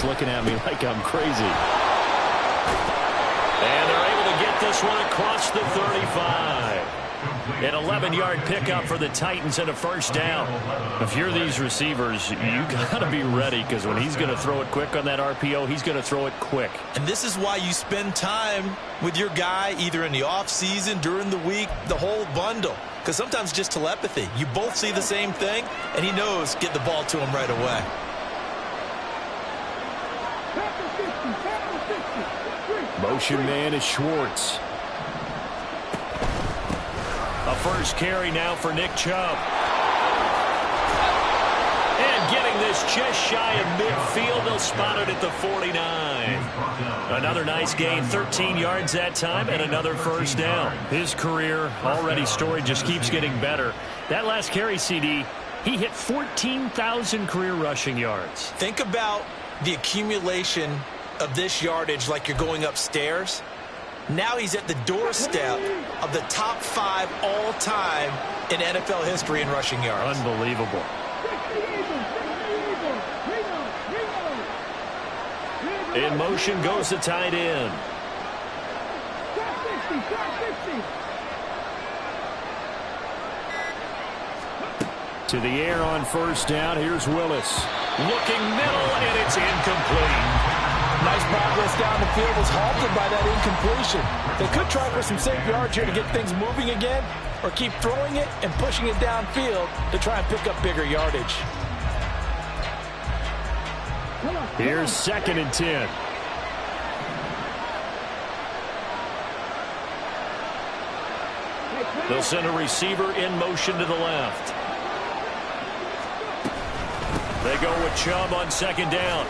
looking at me like I'm crazy. And they're able to get this one across the 35. An 11-yard pickup for the Titans and a first down. If you're these receivers, you got to be ready, because when he's going to throw it quick on that RPO, he's going to throw it quick. And this is why you spend time with your guy either in the offseason, during the week, the whole bundle. Because sometimes just telepathy. You both see the same thing, and he knows get the ball to him right away. Motion man is Schwartz. A first carry now for Nick Chubb. And getting this just shy of midfield. They'll spot it at the 49. Another nice gain, 13 yards that time, and another first down. His career already storied, just keeps getting better. That last carry, CD, he hit 14,000 career rushing yards. Think about the accumulation of this yardage like you're going upstairs. Now he's at the doorstep of the top 5 all-time in NFL history in rushing yards. Unbelievable. In motion goes the tight end. To the air on first down. Here's Willis. Looking middle, and it's incomplete. Nice progress down the field was halted by that incompletion. They could try for some safe yards here to get things moving again, or keep throwing it and pushing it downfield to try and pick up bigger yardage. Here's 2nd and 10. They'll send a receiver in motion to the left. They go with Chubb on 2nd down.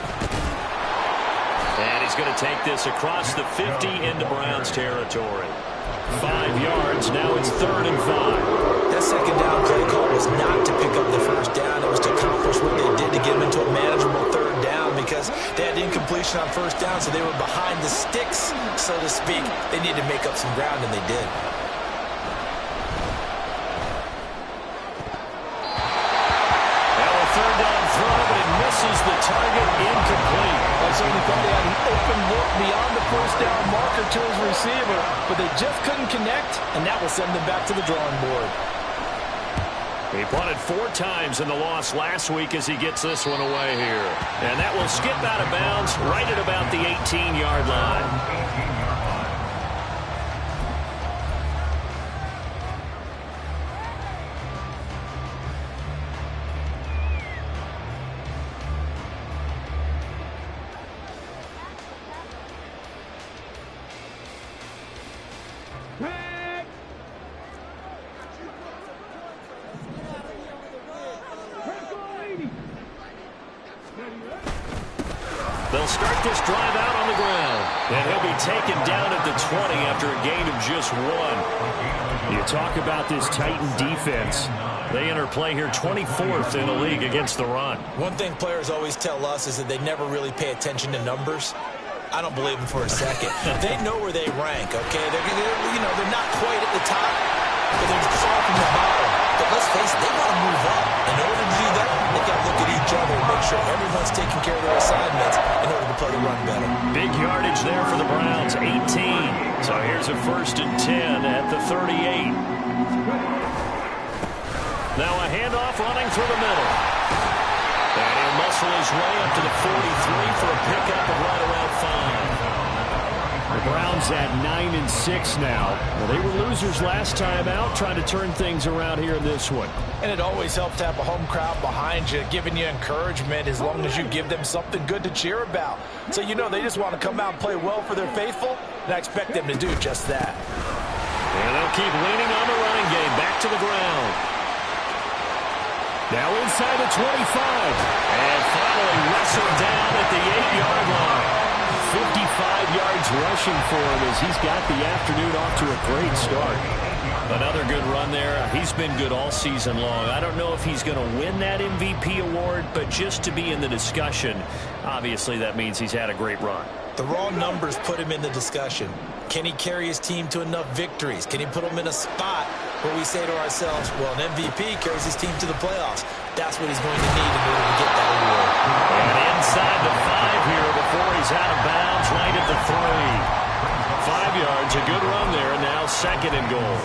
And he's going to take this across the 50 into Browns territory. 5 yards. Now it's 3rd and 5. That 2nd down play call was not to pick up the first down. It was to accomplish what they did to get them into a manageable 3rd down, because they had incompletion on first down, so they were behind the sticks, so to speak. They needed to make up some ground, and they did. Misses the target, incomplete. I certainly thought he had an open look beyond the first down marker to his receiver, but they just couldn't connect, and that will send them back to the drawing board. He punted 4 times in the loss last week as he gets this one away here. And that will skip out of bounds right at about the 18-yard line. They'll start this drive out on the ground. And he'll be taken down at the 20 after a gain of just 1. You talk about this Titan defense. They enter play here 24th in the league against the run. One thing players always tell us is that they never really pay attention to numbers. I don't believe them for a second. They know where they rank, okay? They're not quite at the top, but they're far from the bottom. But let's face it, they want to move up. In order to do that, they've got to look at each other and make sure everyone's taking care of their assignments in order to play the run better. Big yardage there for the Browns, 18. So here's a 1st and 10 at the 38. Now a handoff running through the middle. And he'll muscle his way up to the 43 for a pickup of right around 5. The Browns at 9-6 now. Well, they were losers last time out, trying to turn things around here in this one. And it always helps to have a home crowd behind you, giving you encouragement as long as you give them something good to cheer about. So they just want to come out and play well for their faithful, and I expect them to do just that. And they'll keep leaning on the running game. Back to the ground. Now inside the 25. And finally wrestled down at the 8-yard line. 55 yards rushing for him as he's got the afternoon off to a great start. Another good run there. He's been good all season long. I don't know if he's going to win that MVP award, but just to be in the discussion, obviously that means he's had a great run. The raw numbers put him in the discussion. Can he carry his team to enough victories? Can he put them in a spot where we say to ourselves, well, an MVP carries his team to the playoffs. That's what he's going to need in order to get that award. And inside the 5 here before he's out of bounds, right at the 3. 5 yards, a good run there, and now 2nd and goal.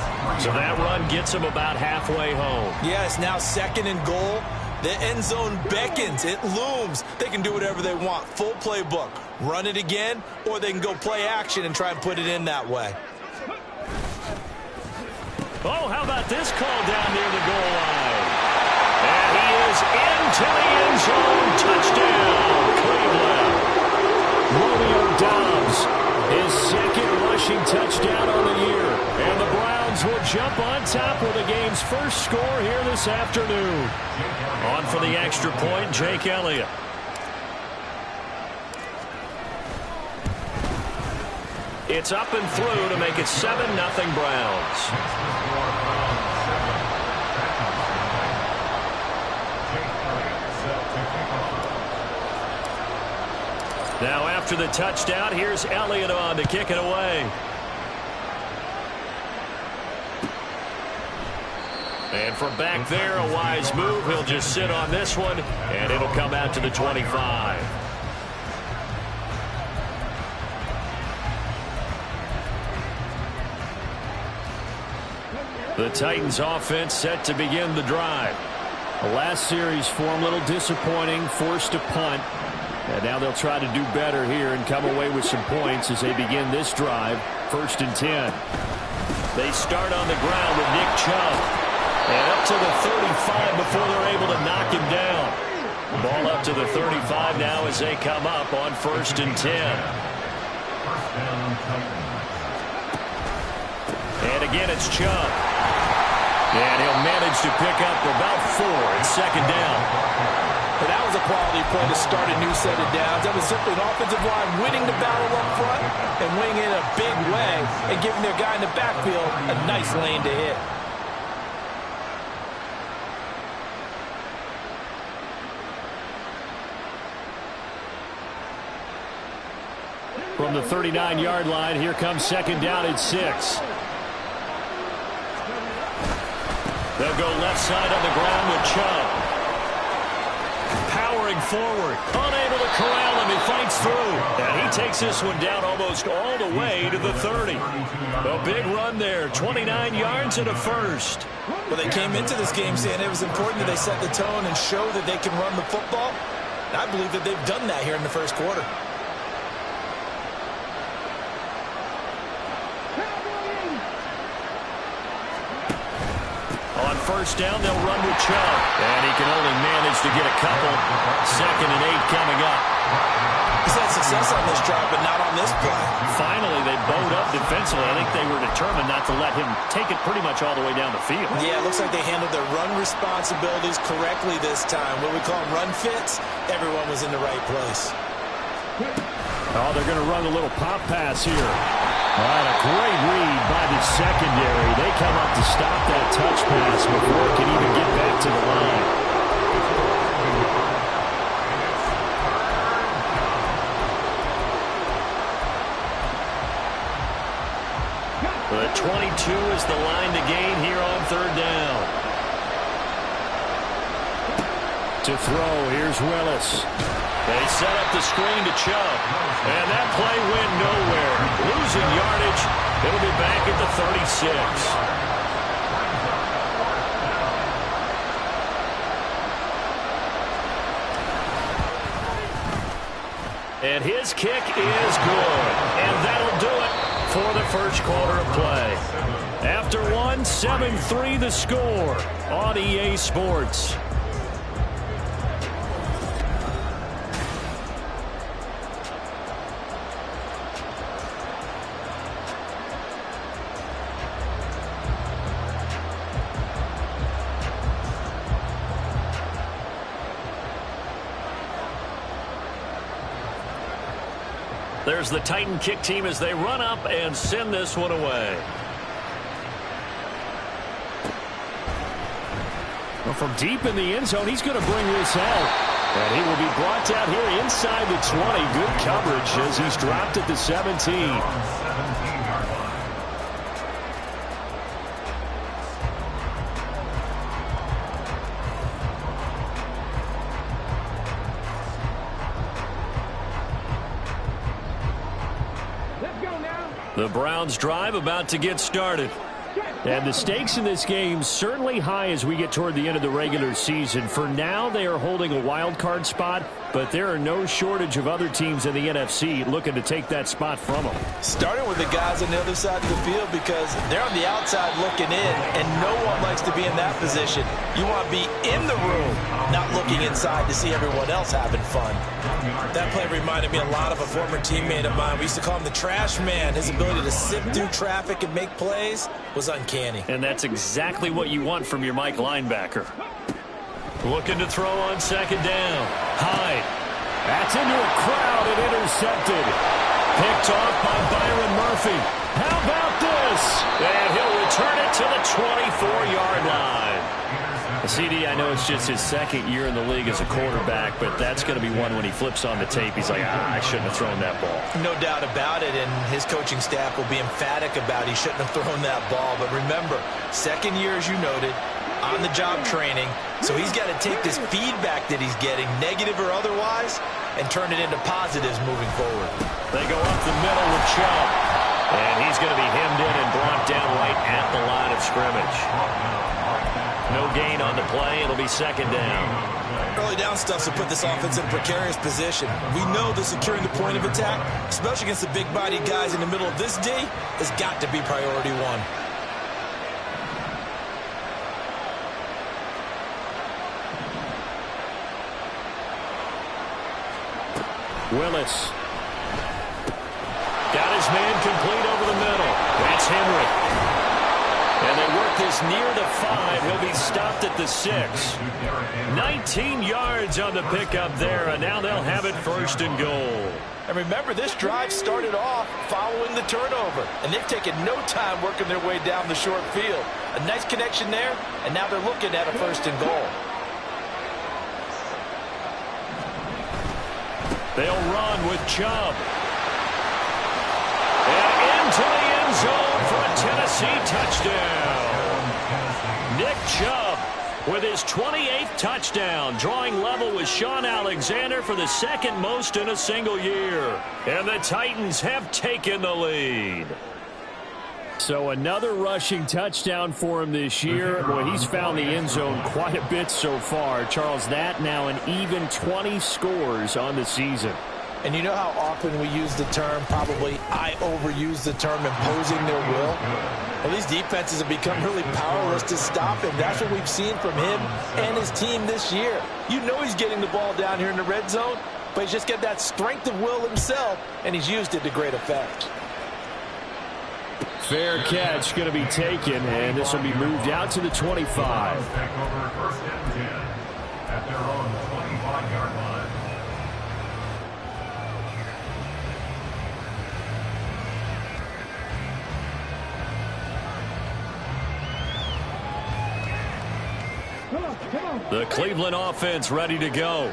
So that run gets him about halfway home. Yeah, it's now 2nd and goal. The end zone beckons. It looms. They can do whatever they want. Full playbook. Run it again, or they can go play action and try and put it in that way. Oh, how about this call down near the goal line? And he is into the end zone. Touchdown, Cleveland. Romeo Doubs, his 2nd rushing touchdown on the year. And the Browns will jump on top with the game's first score here this afternoon. On for the extra point, Jake Elliott. It's up and through to make it 7-0 Browns. Now after the touchdown, here's Elliott on to kick it away. And from back there, a wise move. He'll just sit on this one, and it'll come out to the 25. The Titans offense set to begin the drive. The last series form a little disappointing, forced to punt. And now they'll try to do better here and come away with some points as they begin this drive. 1st and 10. They start on the ground with Nick Chubb. And up to the 35 before they're able to knock him down. Ball up to the 35 now as they come up on 1st and 10. And again, it's Chubb. And he'll manage to pick up about 4 at 2nd down. But that was a quality play to start a new set of downs. That was simply an offensive line winning the battle up front and winning it in a big way and giving their guy in the backfield a nice lane to hit. From the 39-yard line, here comes 2nd down and 6. They'll go left side on the ground with Chubb. Powering forward, unable to corral him. He fights through, and he takes this one down almost all the way to the 30. A big run there, 29 yards and a 1st. Well, they came into this game saying it was important that they set the tone and show that they can run the football. And I believe that they've done that here in the 1st quarter. On 1st down, they'll run with Chubb. And he can only manage to get a couple. 2nd and 8 coming up. He's had success on this drive, but not on this play. Finally, they bowed up defensively. I think they were determined not to let him take it pretty much all the way down the field. Yeah, it looks like they handled their run responsibilities correctly this time. What we call run fits, everyone was in the right place. Oh, they're going to run a little pop pass here. All right, a great read by the secondary. They come up to stop that touch pass before it can even get back to the line. The 22 is the line to gain here on 3rd down. To throw, here's Willis. They set up the screen to Chubb. And that play went nowhere. Losing yardage. It'll be back at the 36. And his kick is good. And that'll do it for the 1st quarter of play. After one, 7-3 the score on EA Sports. There's the Titan kick team as they run up and send this one away. Well, from deep in the end zone, he's going to bring this out. And he will be brought down here inside the 20. Good coverage as he's dropped at the 17. The Browns drive about to get started. And the stakes in this game certainly high as we get toward the end of the regular season. For now, they are holding a wild card spot, but there are no shortage of other teams in the NFC looking to take that spot from them. Starting with the guys on the other side of the field because they're on the outside looking in, and no one likes to be in that position. You want to be in the room, not looking inside to see everyone else having fun. That play reminded me a lot of a former teammate of mine. We used to call him the trash man. His ability to sift through traffic and make plays was uncanny. And that's exactly what you want from your Mike linebacker. Looking to throw on second down. Hyde. That's into a crowd and intercepted. Picked off by Byron Murphy. How about this? And he'll return it to the 24-yard line. CD, I know it's just his second year in the league as a quarterback, but that's going to be one when he flips on the tape. He's like, I shouldn't have thrown that ball. No doubt about it, and his coaching staff will be emphatic about he shouldn't have thrown that ball. But remember, second year, as you noted, on-the-job training, so he's got to take this feedback that he's getting, negative or otherwise, and turn it into positives moving forward. They go up the middle with Chubb, and he's going to be hemmed in and brought down right at the line of scrimmage. No gain on the play. It'll be second down. Early down stuff to put this offense in a precarious position. We know that securing the point of attack, especially against the big-bodied guys in the middle of this D, has got to be priority one. Willis. Got his man complete over the middle. That's Henry. And they work this near the 5. He'll be stopped at the 6. 19 yards on the pickup there, and now they'll have it first and goal. And remember, this drive started off following the turnover, and they've taken no time working their way down the short field. A nice connection there, and now they're looking at a first and goal. They'll run with Chubb. And into the end zone for a Tennessee touchdown. Nick Chubb with his 28th touchdown, drawing level with Sean Alexander for the second most in a single year. And the Titans have taken the lead. So another rushing touchdown for him this year. Boy, he's found the end zone quite a bit so far. Charles, that now an even 20 scores on the season. And you know how often we use the term, probably I overuse the term, imposing their will? Well, these defenses have become really powerless to stop him. That's what we've seen from him and his team this year. You know he's getting the ball down here in the red zone, but he's just got that strength of will himself, and he's used it to great effect. Fair catch going to be taken, and this will be moved out to the 25. The Cleveland offense ready to go.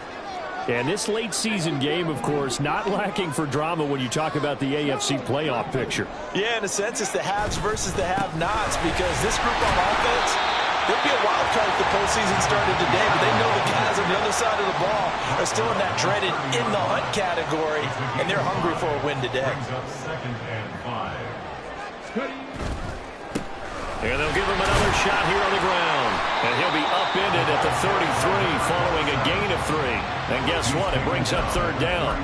And this late season game, of course, not lacking for drama when you talk about the AFC playoff picture. Yeah, in a sense, it's the haves versus the have-nots, because this group on offense, there'll be a wild card if the postseason started today, but they know the guys on the other side of the ball are still in that dreaded in-the-hunt category, and they're hungry for a win today. And they'll give him another shot here on the ground. And he'll be upended at the 33 following a gain of 3. And guess what? It brings up third down.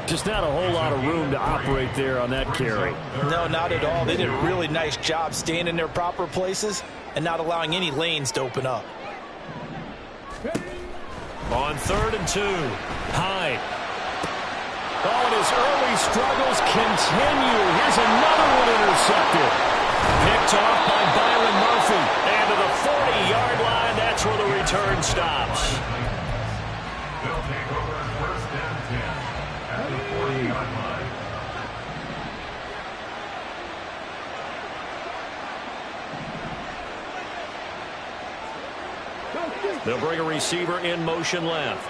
Just not a whole lot of room to operate there on that carry. No, not at all. They did a really nice job staying in their proper places and not allowing any lanes to open up. On 3rd and 2, Hyde. Oh, and his early struggles continue. Here's another one intercepted. Picked off by Byron Murphy. And to the 40-yard line, that's where the return stops. They'll take over first and 10 at the 40-yard line. They'll bring a receiver in motion left.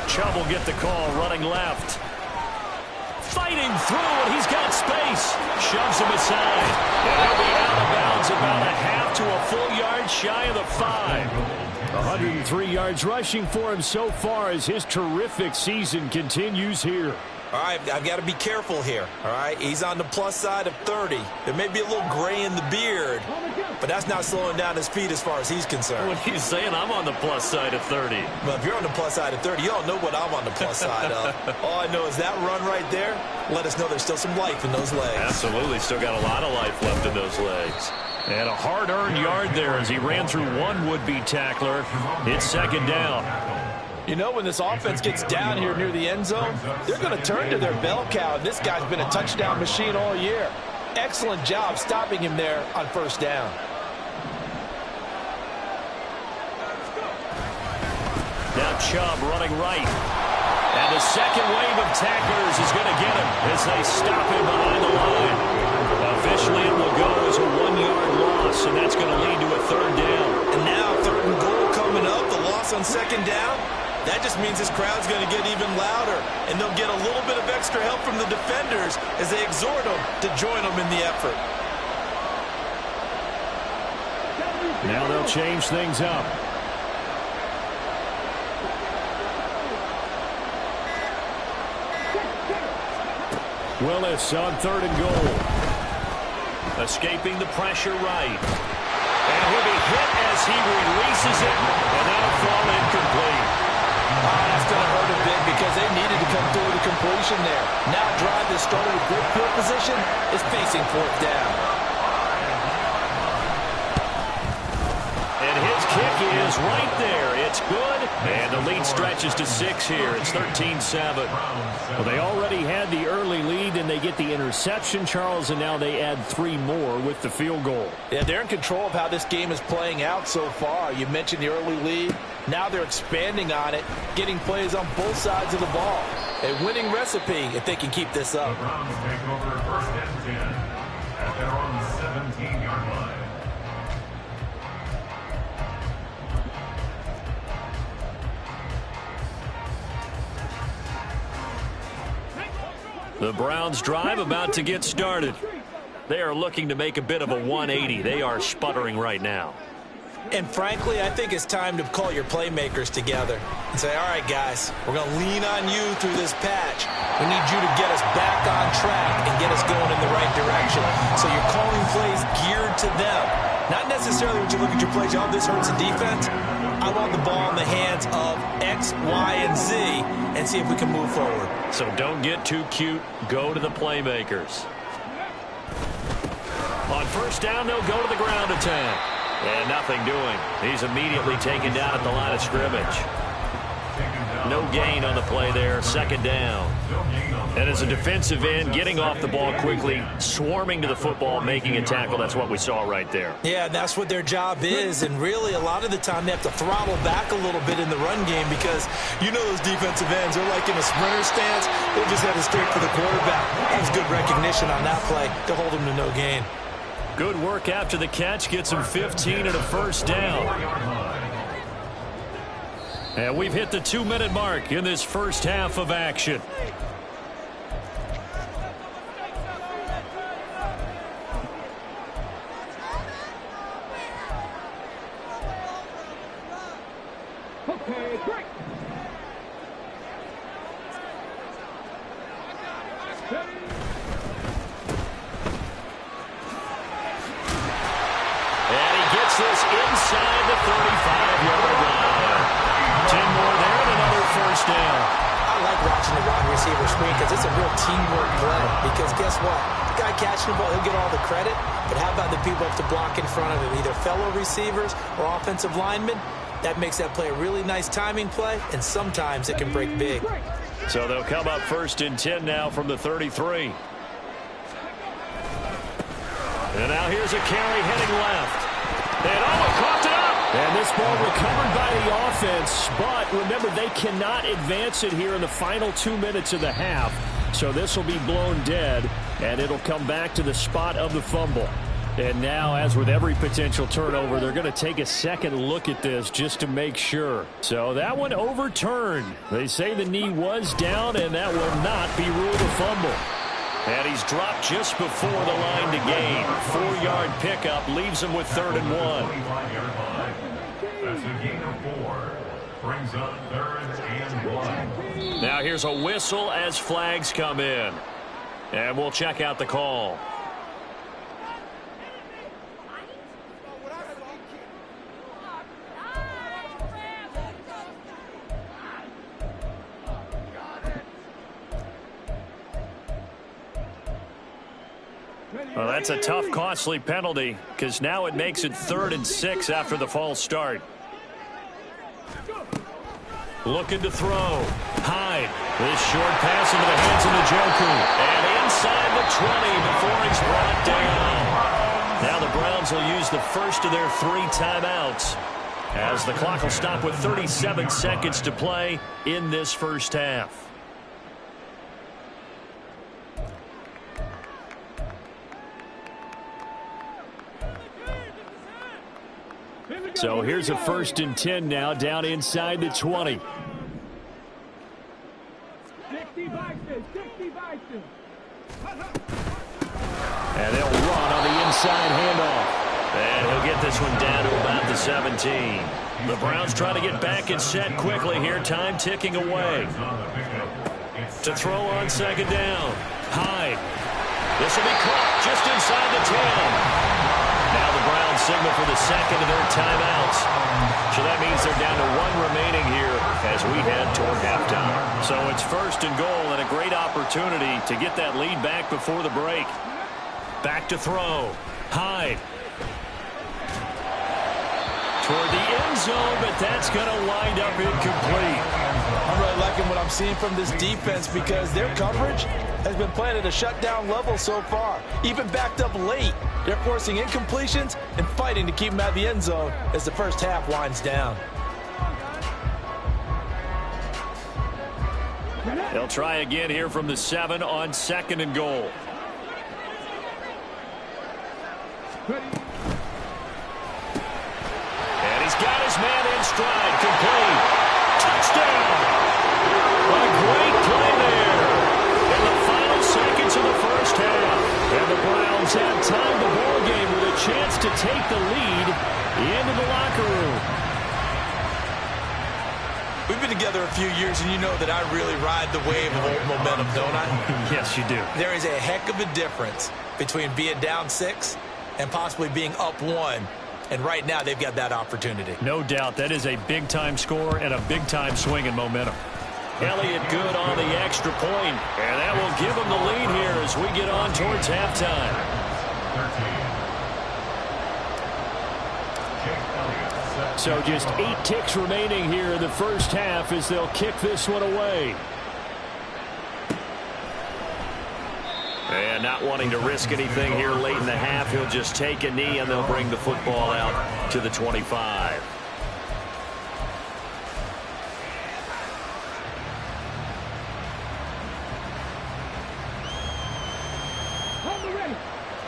Chubb will get the call running left. Fighting through, and he's got space. Shoves him aside. And he'll be out of bounds about a half to a full yard shy of the 5. 103 yards rushing for him so far as his terrific season continues here. All right, I've got to be careful here, all right? He's on the plus side of 30. There may be a little gray in the beard, but that's not slowing down his speed as far as he's concerned. What are you saying? I'm on the plus side of 30. Well, if you're on the plus side of 30, you don't know what I'm on the plus side of. All I know is that run right there let us know there's still some life in those legs. Absolutely. Still got a lot of life left in those legs. And a hard-earned yard there as he ran through one would-be tackler. It's second down. You know, when this offense gets down here near the end zone, they're going to turn to their bell cow. And this guy's been a touchdown machine all year. Excellent job stopping him there on first down. Now Chubb running right. And the second wave of tacklers is going to get him as they stop him behind the line. Officially, it will go as a 1-yard loss, and that's going to lead to a third down. And now third and goal coming up, the loss on second down. That just means this crowd's going to get even louder, and they'll get a little bit of extra help from the defenders as they exhort them to join them in the effort. Now they'll change things up. Willis on third and goal. Escaping the pressure right. And he'll be hit as he releases it, and that'll fall incomplete. That's going to hurt a bit because they needed to come through the completion there. Now drive that started with great field position is facing fourth down. And his kick is right there. It's good. And the lead stretches to 6 here. It's 13-7. Well, they already had the early lead, and they get the interception, Charles, and now they add 3 more with the field goal. Yeah, they're in control of how this game is playing out so far. You mentioned the early lead. Now they're expanding on it, getting plays on both sides of the ball. A winning recipe if they can keep this up. The Browns take over first and 10 at their own 17-yard line. The Browns drive about to get started. They are looking to make a bit of a 180. They are sputtering right now. And frankly, I think it's time to call your playmakers together and say, all right, guys, we're going to lean on you through this patch. We need you to get us back on track and get us going in the right direction. So you're calling plays geared to them. Not necessarily when you look at your plays, oh, this hurts the defense. I want the ball in the hands of X, Y, and Z and see if we can move forward. So don't get too cute. Go to the playmakers. On first down, they'll go to the ground attack. And nothing doing. He's immediately taken down at the line of scrimmage. No gain on the play there. Second down. And as a defensive end, getting off the ball quickly, swarming to the football, making a tackle. That's what we saw right there. Yeah, that's what their job is. And really, a lot of the time, they have to throttle back a little bit in the run game because you know those defensive ends, they're like in a sprinter stance. They'll just head straight for the quarterback. That was good recognition on that play to hold them to no gain. Good work after the catch. Gets him 15 and a first down. And we've hit the 2-minute mark in this first half of action. Okay, break. This inside the 35-yard line. 10 more there and another first down. I like watching the wide receiver screen because it's a real teamwork play. Because guess what? The guy catching the ball, he'll get all the credit. But how about the people who have to block in front of him, either fellow receivers or offensive linemen? That makes that play a really nice timing play, and sometimes it can break big. So they'll come up first and 10 now from the 33. And now here's a carry heading left. And coughed it up. And this ball recovered by the offense, but remember, they cannot advance it here in the final 2 minutes of the half. So this will be blown dead, and it'll come back to the spot of the fumble. And now, as with every potential turnover, they're going to take a second look at this just to make sure. So that one overturned. They say the knee was down, and that will not be ruled a fumble. And he's dropped just before the line to gain. 4-yard pickup leaves him with 3rd and 1. That's a gain of 4. Brings up 3rd and 1. Now here's a whistle as flags come in. And we'll check out the call. Well, that's a tough, costly penalty because now it makes it 3rd and 6 after the false start. Looking to throw. Hyde. This short pass into the hands of Njoku. And inside the 20 before he's brought down. Now the Browns will use the first of their 3 timeouts as the clock will stop with 37 seconds to play in this first half. So here's a 1st and 10 now down inside the 20. And they'll run on the inside handoff. And he'll get this one down to about the 17. The Browns try to get back and set quickly here. Time ticking away. To throw on 2nd down. Hyde. This will be caught just inside the 10. Now the Browns signal for the 2nd of their timeouts. So that means they're down to 1 remaining here as we head toward halftime. So it's 1st and goal and a great opportunity to get that lead back before the break. Back to throw. Hyde. Toward the end zone, but that's going to wind up incomplete. I'm really liking what I'm seeing from this defense because their coverage has been playing at a shutdown level so far. Even backed up late, they're forcing incompletions and fighting to keep them out of the end zone as the first half winds down. They'll try again here from the 7 on 2nd and goal. And he's got his man in stride. Complete. Touchdown. A great play there in the final seconds of the first half. And the Browns have tied the ball game with a chance to take the lead into the locker room. We've been together a few years, and you know that I really ride the wave of old momentum, don't I? Yes, you do. There is a heck of a difference between being down 6 and possibly being up 1. And right now, they've got that opportunity. No doubt. That is a big-time score and a big-time swing in momentum. Elliott good on the extra point, and that will give him the lead here as we get on towards halftime. So just 8 ticks remaining here in the first half as they'll kick this one away. And not wanting to risk anything here late in the half, he'll just take a knee and they'll bring the football out to the 25.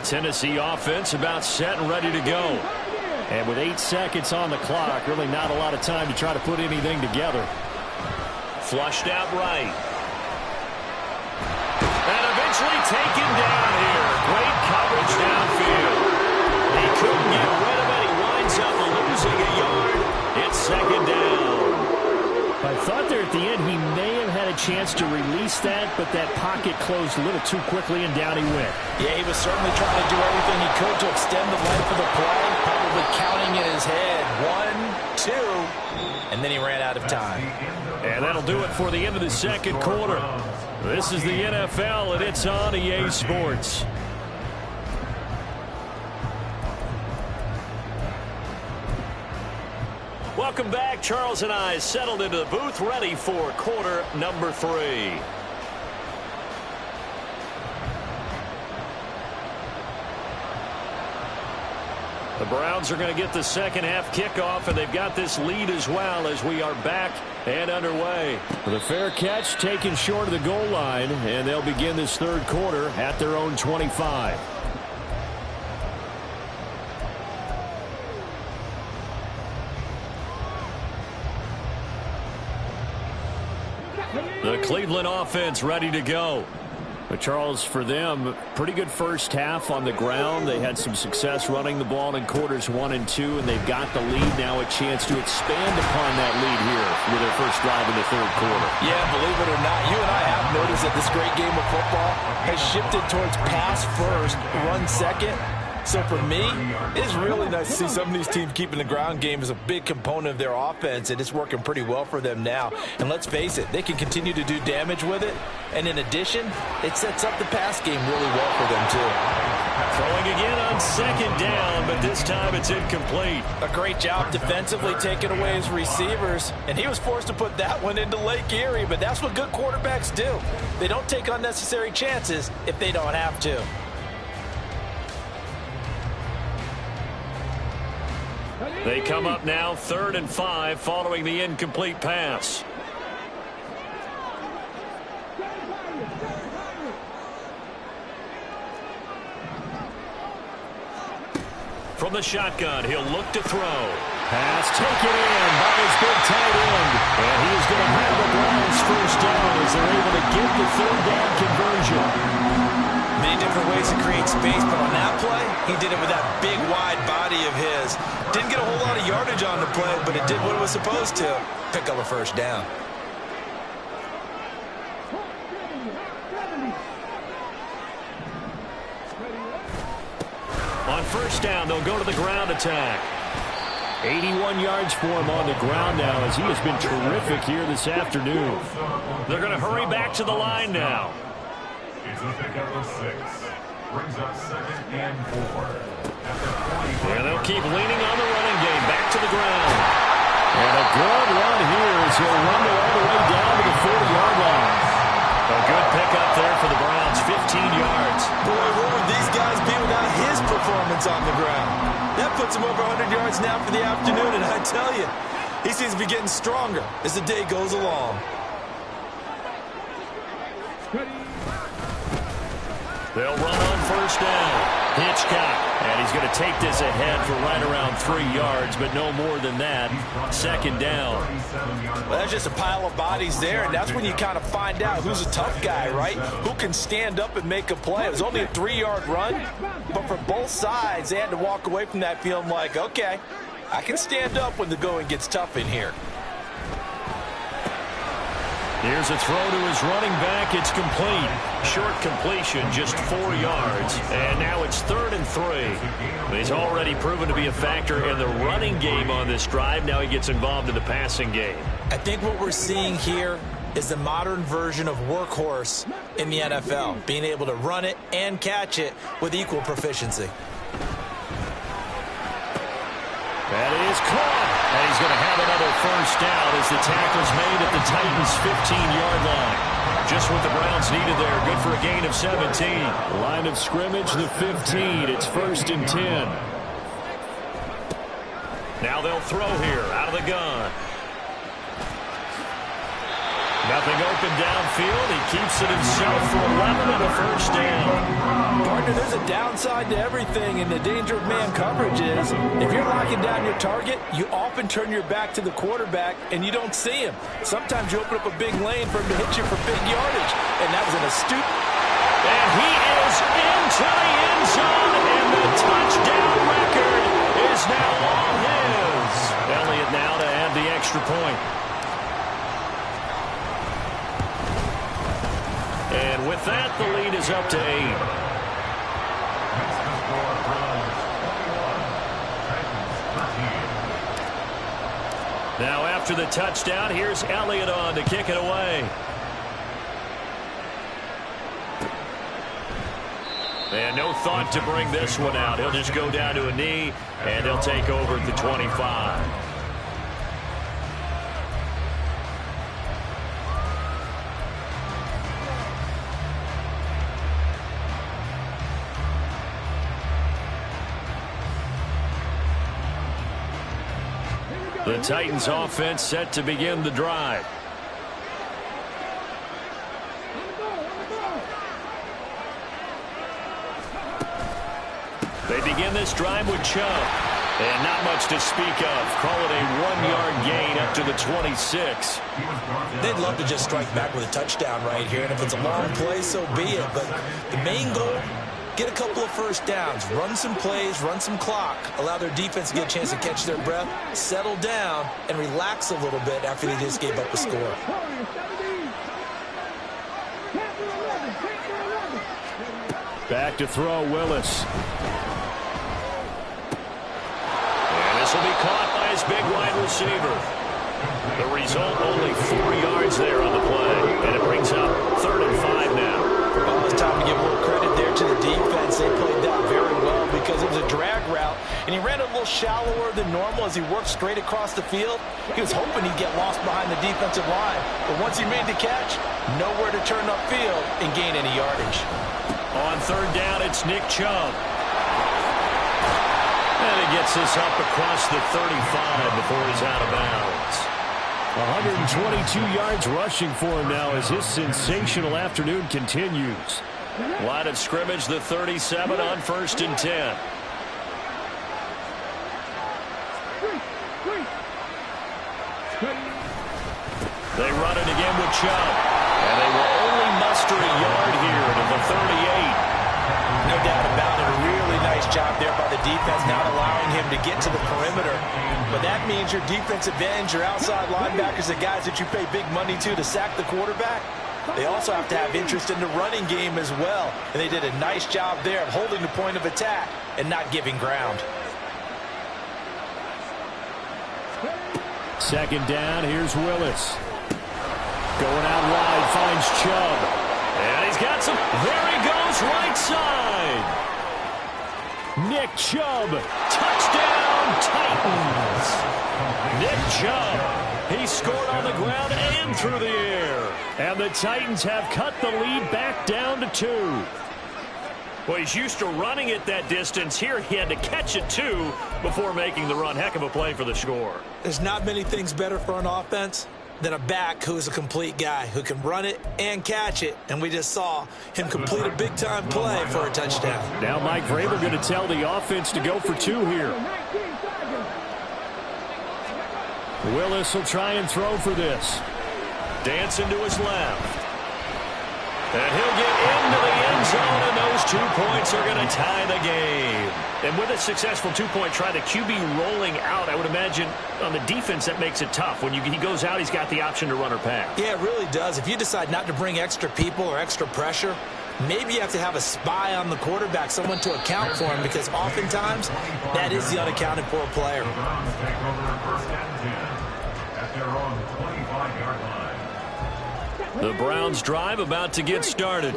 Tennessee offense about set and ready to go. And with 8 seconds on the clock, really not a lot of time to try to put anything together. Flushed out right. And eventually taken down here. Great coverage downfield. He couldn't get rid of it. He winds up losing a yard. It's 2nd down. I thought there at the end he may have had a chance to release that, but that pocket closed a little too quickly and down he went. Yeah, he was certainly trying to do everything he could to extend the length of the play, probably counting in his head. 1, 2, and then he ran out of time. And that'll do it for the end of the second quarter. This is the NFL, and it's on EA Sports. Welcome back. Charles and I settled into the booth, ready for quarter number 3. The Browns are going to get the second half kickoff, and they've got this lead as well as we are back and underway. The fair catch taken short of the goal line, and they'll begin this third quarter at their own 25. The Cleveland offense ready to go. But Charles, for them, pretty good first half on the ground. They had some success running the ball in quarters 1 and 2, and they've got the lead now, a chance to expand upon that lead here with their first drive in the third quarter. Yeah, believe it or not, you and I have noticed that this great game of football has shifted towards pass first, run second. So for me, it's really nice to see some of these teams keeping the ground game as a big component of their offense, and it's working pretty well for them now. And let's face it, they can continue to do damage with it. And in addition, it sets up the pass game really well for them too. Throwing again on second down, but this time it's incomplete. A great job defensively taking away his receivers, and he was forced to put that one into Lake Erie, but that's what good quarterbacks do. They don't take unnecessary chances if they don't have to. They come up now 3rd and 5 following the incomplete pass. From the shotgun, he'll look to throw. Pass taken in by his big tight end. And he is going to have the Browns first down as they're able to get the 3rd down conversion. Many different ways to create space, but on that play, he did it with that big, wide body of his. Didn't get a whole lot of yardage on the play, but it did what it was supposed to. Pick up a first down. On first down, they'll go to the ground attack. 81 yards for him on the ground now as he has been terrific here this afternoon. They're going to hurry back to the line now. It's a pickup of 6. Brings up 2nd and 4. And they'll keep leaning on the running game. Back to the ground. And a good run here as he'll run all the way down to the 40-yard line. A good pickup there for the Browns. 15 yards. Boy, what would these guys be without his performance on the ground? That puts him over 100 yards now for the afternoon, and I tell you, he seems to be getting stronger as the day goes along. They'll run on first down. Hitchcock, and he's going to take this ahead for right around 3 yards, but no more than that. 2nd down. Well, that's just a pile of bodies there, and that's when you kind of find out who's a tough guy, right? Who can stand up and make a play. It was only a 3-yard run, but for both sides, they had to walk away from that feeling like, okay, I can stand up when the going gets tough in here. Here's a throw to his running back. It's complete. Short completion, just 4 yards. And now it's 3rd and 3. But he's already proven to be a factor in the running game on this drive. Now he gets involved in the passing game. I think what we're seeing here is the modern version of workhorse in the NFL, being able to run it and catch it with equal proficiency. That is caught. And he's going to have another first down as the tackle's made at the Titans' 15-yard line. Just what the Browns needed there. Good for a gain of 17. Line of scrimmage, the 15. It's 1st and 10. Now they'll throw here out of the gun. Nothing open downfield. He keeps it himself for 11 and a first down. Partner, there's a downside to everything, and the danger of man coverage is if you're locking down your target, you often turn your back to the quarterback, and you don't see him. Sometimes you open up a big lane for him to hit you for big yardage, and that was an astute. And he is into the end zone, and the touchdown record is now all his. Elliott now to add the extra point. And with that, the lead is up to 8. Now after the touchdown, here's Elliott on to kick it away. And no thought to bring this one out. He'll just go down to a knee, and he'll take over at the 25. The Titans offense set to begin the drive. They begin this drive with Chubb. And not much to speak of. Call it a 1-yard gain up to the 26. They'd love to just strike back with a touchdown right here, and if it's a long play, so be it. But the main goal, get a couple of first downs, run some plays, run some clock, allow their defense to get a chance to catch their breath, settle down, and relax a little bit after they just gave up a score. Back to throw, Willis. This will be caught by his big wide receiver. The result, only 4 yards there on the play. And it brings up 3rd and 5 now. Well, it's time to give more credit there to the defense. They played that very well because it was a drag route, and he ran a little shallower than normal as he worked straight across the field. He was hoping he'd get lost behind the defensive line. But once he made the catch, nowhere to turn upfield and gain any yardage. On 3rd down, it's Nick Chubb. And he gets this up across the 35 before he's out of bounds. 122 yards rushing for him now as his sensational afternoon continues. Line of scrimmage, the 37 on 1st and 10. They run it again with Chubb. And they will only muster a yard here to the 38. No doubt about it. A really nice job there by the defense, not allowing him to get to the perimeter. But that means your defensive ends, your outside linebackers, the guys that you pay big money to sack the quarterback, they also have to have interest in the running game as well. And they did a nice job there of holding the point of attack and not giving ground. 2nd down, here's Willis. Going out wide, finds Chubb. And he's got some. There he goes, right side. Nick Chubb. Touchdown, Titans. Nick Chubb. He scored on the ground and through the air. And the Titans have cut the lead back down to 2. Well, he's used to running it that distance. Here he had to catch it, too, before making the run. Heck of a play for the score. There's not many things better for an offense than a back who's a complete guy who can run it and catch it. And we just saw him complete a big-time play for a touchdown. Now Mike Vrabel going to tell the offense to go for 2 here. Willis will try and throw for this. Dancing to his left. And he'll get into the end zone, and those 2 points are going to tie the game. And with a successful 2-point try, the QB rolling out, I would imagine on the defense that makes it tough. When he goes out, he's got the option to run or pass. Yeah, it really does. If you decide not to bring extra people or extra pressure, maybe you have to have a spy on the quarterback, someone to account for him, because oftentimes that is the unaccounted for player. Take over 1st and 10 at their own 25-yard line. The Browns drive about to get started.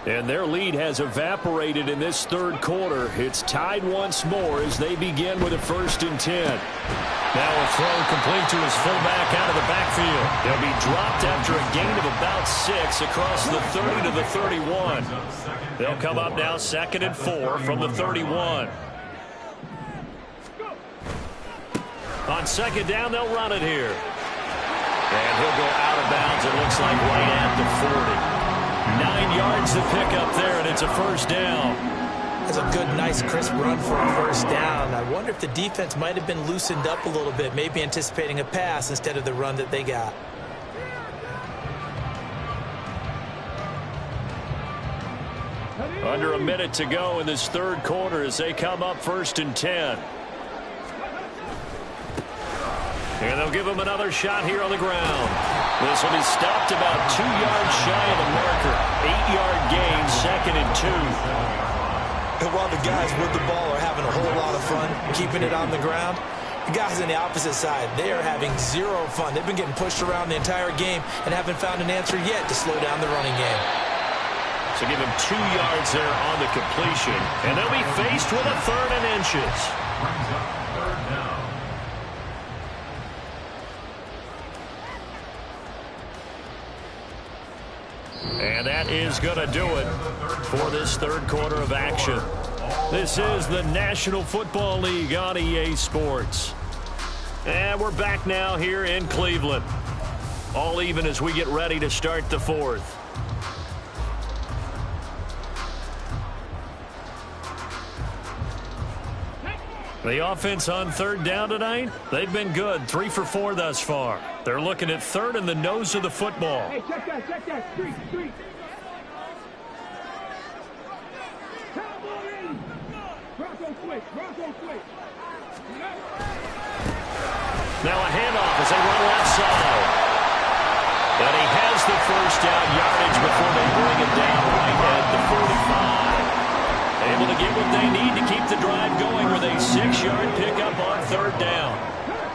And their lead has evaporated in this 3rd quarter. It's tied once more as they begin with a 1st and 10. Now a throw complete to his fullback out of the backfield. They'll be dropped after a gain of about 6 across the 30 to the 31. They'll come up now 2nd and 4 from the 31. On 2nd down, they'll run it here. And he'll go out of bounds, it looks like, right at the 40. 9 yards to pick up there, and it's a 1st down. That's a good, nice, crisp run for a 1st down. I wonder if the defense might have been loosened up a little bit, maybe anticipating a pass instead of the run that they got. Under a minute to go in this 3rd quarter as they come up 1st and 10. And they'll give him another shot here on the ground. This will be stopped about 2 yards shy of the marker. 8-yard gain, 2nd and 2. And while the guys with the ball are having a whole lot of fun keeping it on the ground, the guys on the opposite side, they are having zero fun. They've been getting pushed around the entire game and haven't found an answer yet to slow down the running game. So give him 2 yards there on the completion. And they'll be faced with a 3rd and inches. Brings up 3rd down. And that is going to do it for this 3rd quarter of action. This is the National Football League on EA Sports. And we're back now here in Cleveland. All even as we get ready to start the 4th. The offense on third down tonight, they've been good. 3 for 4 thus far. They're looking at third in the nose of the football. Hey, check that, street. Bronco switch. Now a handoff as they run left side. And he has the first down yardage before they bring it down right at the 45. Able to get what they need to keep the drive going with a 6-yard pickup on third down.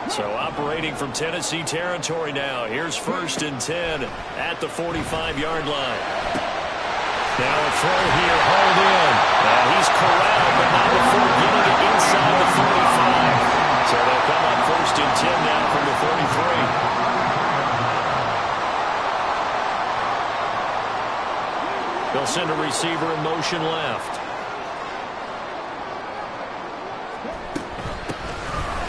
So operating from Tennessee territory now. Here's 1st and 10 at the 45-yard line. Now a throw here, hauled in. And he's corralled, but not before getting it inside the 45. So they'll come up 1st and 10 now from the 43. They'll send a receiver in motion left.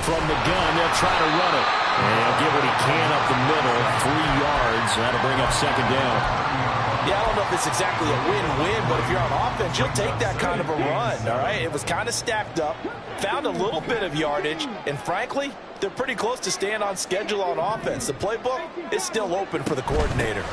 From the gun, they'll try to run it. And get what he can up the middle. 3 yards. That'll bring up 2nd down. Yeah, I don't know if it's exactly a win-win, but if you're on offense, you'll take that kind of a run, all right? It was kind of stacked up, found a little bit of yardage, and frankly, they're pretty close to staying on schedule on offense. The playbook is still open for the coordinator.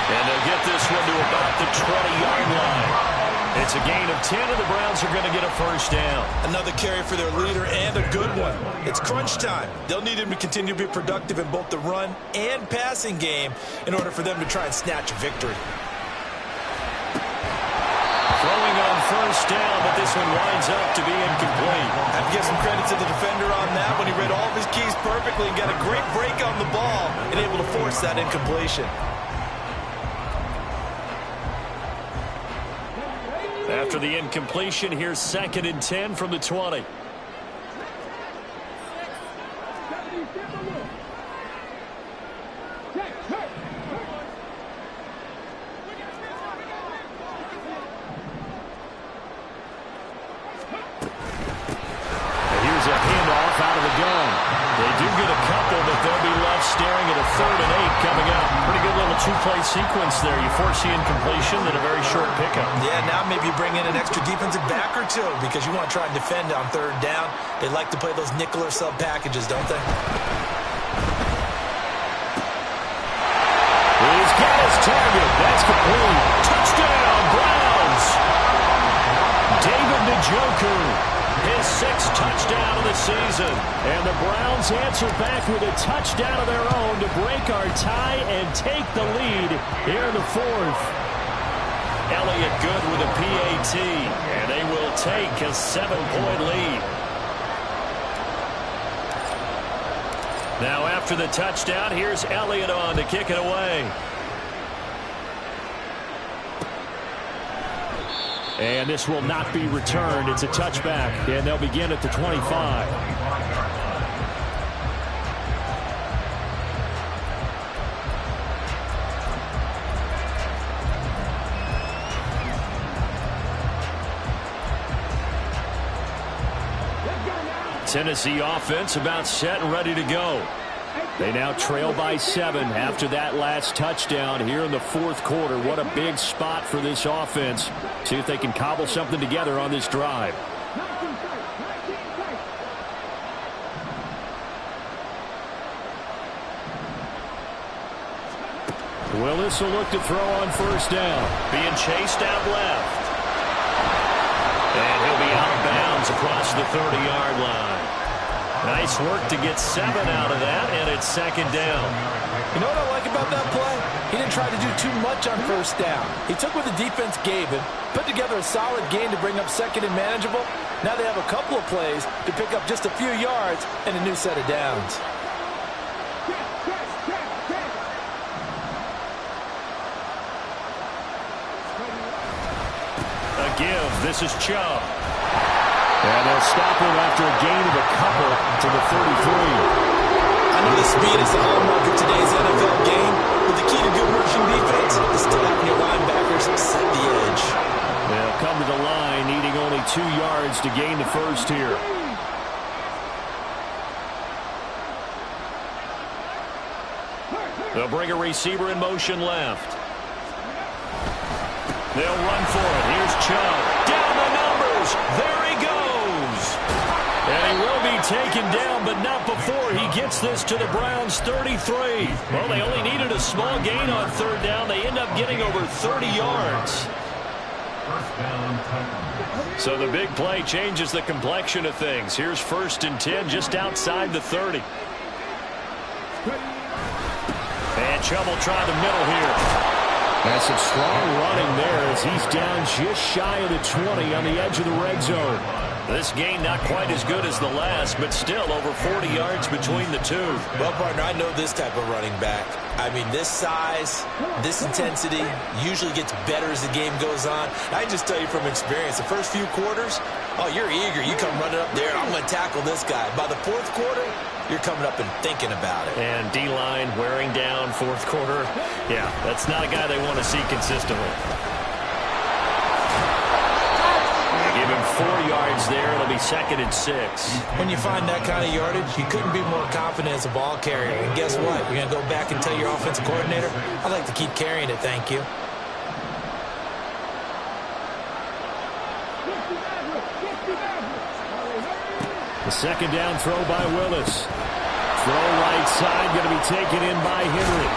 And they'll get this one to about the 20-yard line. It's a gain of 10, and the Browns are going to get a first down. Another carry for their leader, and a good one. It's crunch time. They'll need him to continue to be productive in both the run and passing game in order for them to try and snatch a victory. Throwing on first down, but this one winds up to be incomplete. I have to give some credit to the defender on that when he read all of his keys perfectly and got a great break on the ball and able to force that incompletion. After the incompletion, here's 2nd and 10 from the 20. Here's a handoff out of the gun. They do get a couple, but they'll be left staring at a 3rd and 8 coming up. Pretty good little 2-play sequence there. You force the incompletion, then a very short pickup. Yeah, now maybe you bring in an extra defensive back or two because you want to try and defend on 3rd down. They like to play those nickel or sub packages, don't they? He's got his target. That's complete. Touchdown, Browns. David Njoku. His 6th touchdown of the season. And the Browns answer back with a touchdown of their own to break our tie and take the lead here in the 4th. Elliott good with a PAT. And they will take a 7-point lead. Now after the touchdown, here's Elliott on to kick it away. And this will not be returned. It's a touchback, and they'll begin at the 25. Tennessee offense about set and ready to go. They now trail by 7 after that last touchdown here in the 4th quarter. What a big spot for this offense. See if they can cobble something together on this drive. Willis will look to throw on first down. Being chased out left. And he'll be out of bounds across the 30-yard line. Nice work to get 7 out of that, and it's 2nd down. You know what I like about that play? He didn't try to do too much on first down. He took what the defense gave him, put together a solid game to bring up 2nd and manageable. Now they have a couple of plays to pick up just a few yards and a new set of downs. A give. This is Chubb. And they'll stop him after a gain of a couple to the 33. I know the speed is the hallmark of today's NFL game, but the key to good rushing defense is still having your linebackers set the edge. They'll come to the line, needing only 2 yards to gain the first here. They'll bring a receiver in motion left. They'll run for it. Here's Chubb. throws. There he goes. And he will be taken down, but not before he gets this to the Browns' 33. Well, they only needed a small gain on third down. They end up getting over 30 yards. So the big play changes the complexion of things. Here's 1st and 10 just outside the 30. And Chubb will try the middle here. That's some strong running there as he's down just shy of the 20 on the edge of the red zone. This game not quite as good as the last, but still over 40 yards between the two. Well, partner, I know this type of running back. I mean, this size, this intensity usually gets better as the game goes on. I just tell you from experience, the first few quarters, oh, you're eager. You come running up there, I'm going to tackle this guy. By the 4th quarter, you're coming up and thinking about it. And D-line wearing down 4th quarter. Yeah, that's not a guy they want to see consistently. Give him 4 yards there. It'll be 2nd and 6. When you find that kind of yardage, you couldn't be more confident as a ball carrier. And guess what? You're going to go back and tell your offensive coordinator, I'd like to keep carrying it, thank you. The 2nd down throw by Willis. Throw right side, going to be taken in by Henry.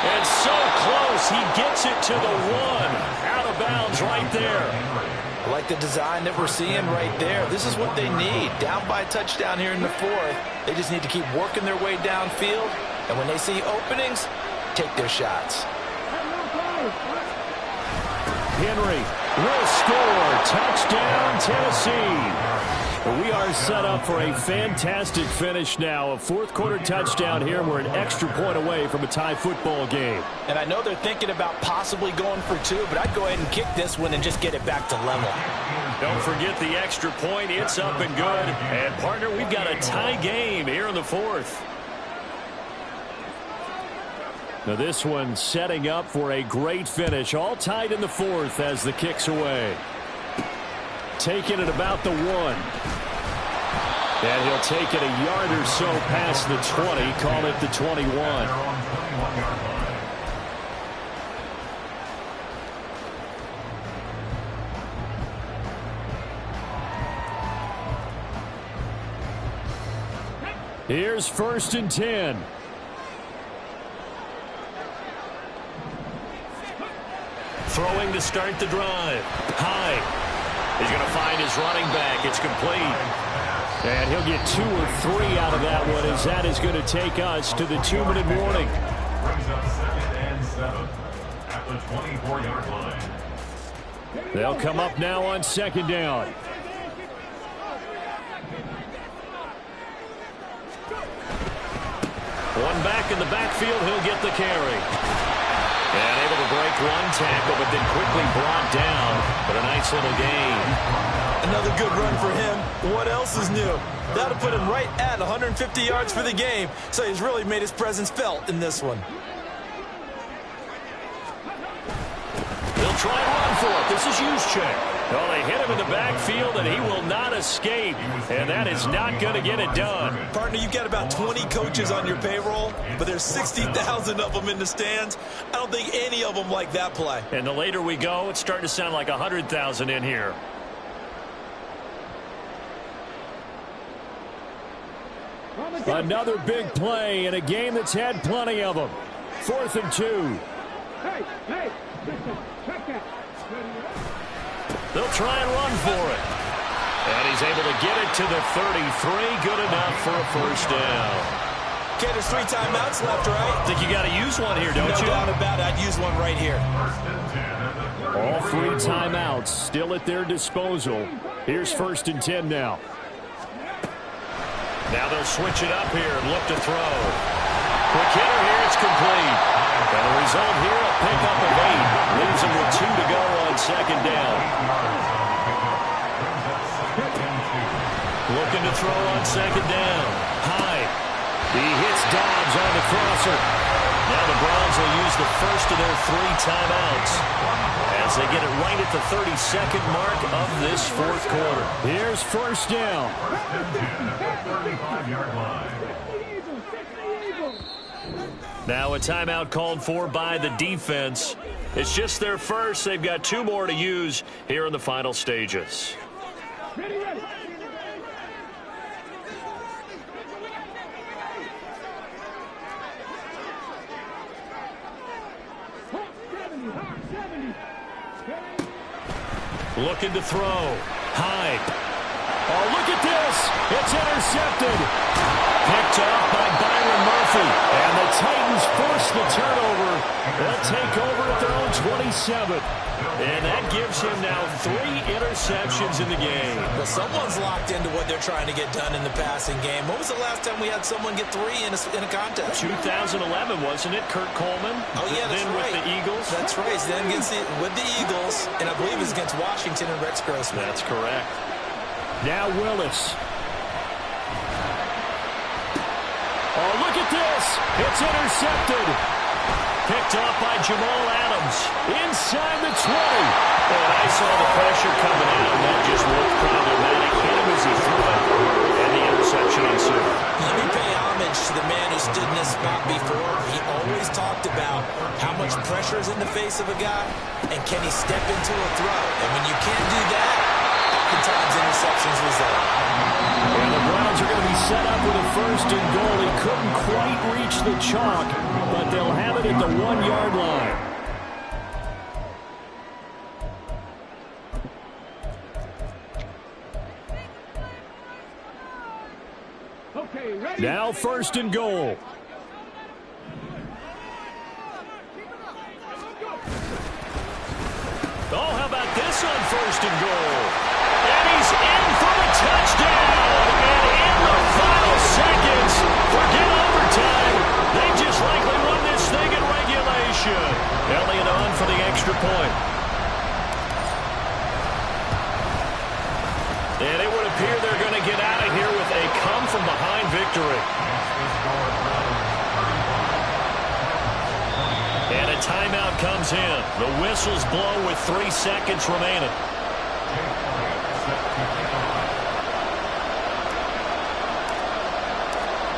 And so close, he gets it to the 1. Out of bounds right there. I like the design that we're seeing right there. This is what they need. Down by a touchdown here in the 4th. They just need to keep working their way downfield. And when they see openings, take their shots. Henry will score. Touchdown, Tennessee. We are set up for a fantastic finish now. A 4th quarter touchdown here. We're an extra point away from a tie football game. And I know they're thinking about possibly going for 2, but I'd go ahead and kick this one and just get it back to level. Don't forget the extra point. It's up and good. And, partner, we've got a tie game here in the 4th. Now this one setting up for a great finish. All tied in the 4th as the kick's away. Taking it about the 1. And he'll take it a yard or so past the 20. Call it the 21. Here's 1st and 10. Throwing to start the drive. High. He's going to find his running back. It's complete. And he'll get 2 or 3 out of that one as that is going to take us to the 2-minute warning. Brings up 2nd and 7 at the 24-yard line. They'll come up now on 2nd down. One back in the backfield. He'll get the carry. And able to break one tackle, but then quickly brought down. But a nice little gain. Another good run for him. What else is new? That'll put him right at 150 yards for the game. So he's really made his presence felt in this one. They'll try and run for it. This is Juszczyk. Well, they hit him in the backfield, and he will not escape. And that is not going to get it done. Partner, you've got about 20 coaches on your payroll, but there's 60,000 of them in the stands. I don't think any of them like that play. And the later we go, it's starting to sound like 100,000 in here. Another big play in a game that's had plenty of them. 4th and 2. Hey, listen, check that. They'll try and run for it. And he's able to get it to the 33. Good enough for a 1st down. Okay, there's 3 timeouts left, right? I think you got to use one here, don't you? No doubt about it. I'd use one right here. All 3 timeouts still at their disposal. Here's 1st and 10 now. Now they'll switch it up here and look to throw. Quick hitter here, it's complete. And the result here, a pickup of 8. Leaves him with 2 to go on 2nd down. Looking to throw on 2nd down. High. He hits Dobbs on the crosser. Now the Browns will use the first of their 3 timeouts as they get it right at the 32nd mark of this 4th quarter. Here's 1st down. 35-yard line. Now a timeout called for by the defense. It's just their first. They've got 2 more to use here in the final stages. Ready, ready. Hawk 70, Hawk 70. Looking to throw. Hyde. Oh, look at this. It's intercepted. Picked off by Byron Murphy. And the Titans force the turnover. They'll take over at their own 27. And that gives him now 3 interceptions in the game. Well, someone's locked into what they're trying to get done in the passing game. When was the last time we had someone get 3 in a contest? 2011, wasn't it? Kurt Coleman. Oh, yeah, that's then right. with the Eagles. That's right. Then with the Eagles, and I believe it's against Washington and Rex Grossman. That's correct. Now Willis. Oh, look at this. It's intercepted. Picked off by Jamal Adams. Inside the 20. And I saw the pressure coming out, and that just looked problematic. Hit him as he threw it, and the interception ensued. Let me pay homage to the man who stood in this spot before. He always talked about how much pressure is in the face of a guy, and can he step into a throw. And when you can't do that, oftentimes interceptions result. And the Browns are going to be set up with a 1st and goal. He couldn't quite reach the chalk, but they'll have it at the 1-yard line. Okay, ready. Now 1st and goal. Oh, how about this on 1st and goal? And he's in for the touchdown. And in the final seconds, forget overtime. They just likely won this thing in regulation. Elliott on for the extra point. And it would appear they're going to get out of here with a come-from-behind victory. And a timeout comes in. The whistles blow with 3 seconds remaining.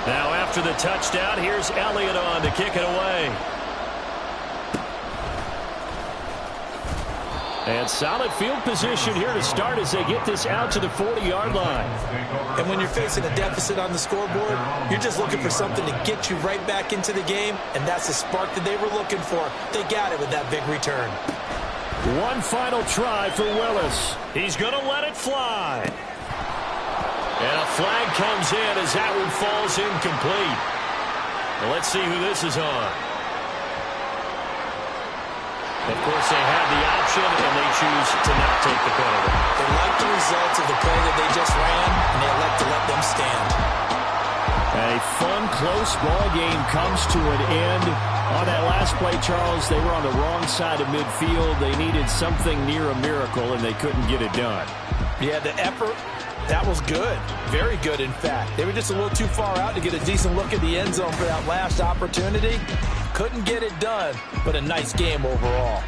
Now after the touchdown, here's Elliott on to kick it away. And solid field position here to start as they get this out to the 40-yard line. And when you're facing a deficit on the scoreboard, you're just looking for something to get you right back into the game, and that's the spark that they were looking for. They got it with that big return. One final try for Willis. He's going to let it fly. And a flag comes in as that one falls incomplete. Well, let's see who this is on. Of course, they had the option, and they choose to not take the penalty. They like the results of the play that they just ran, and they elect to let them stand. A fun, close ball game comes to an end. On that last play, Charles, they were on the wrong side of midfield. They needed something near a miracle, and they couldn't get it done. Yeah, the effort, that was good. Very good, in fact. They were just a little too far out to get a decent look at the end zone for that last opportunity. Couldn't get it done, but a nice game overall.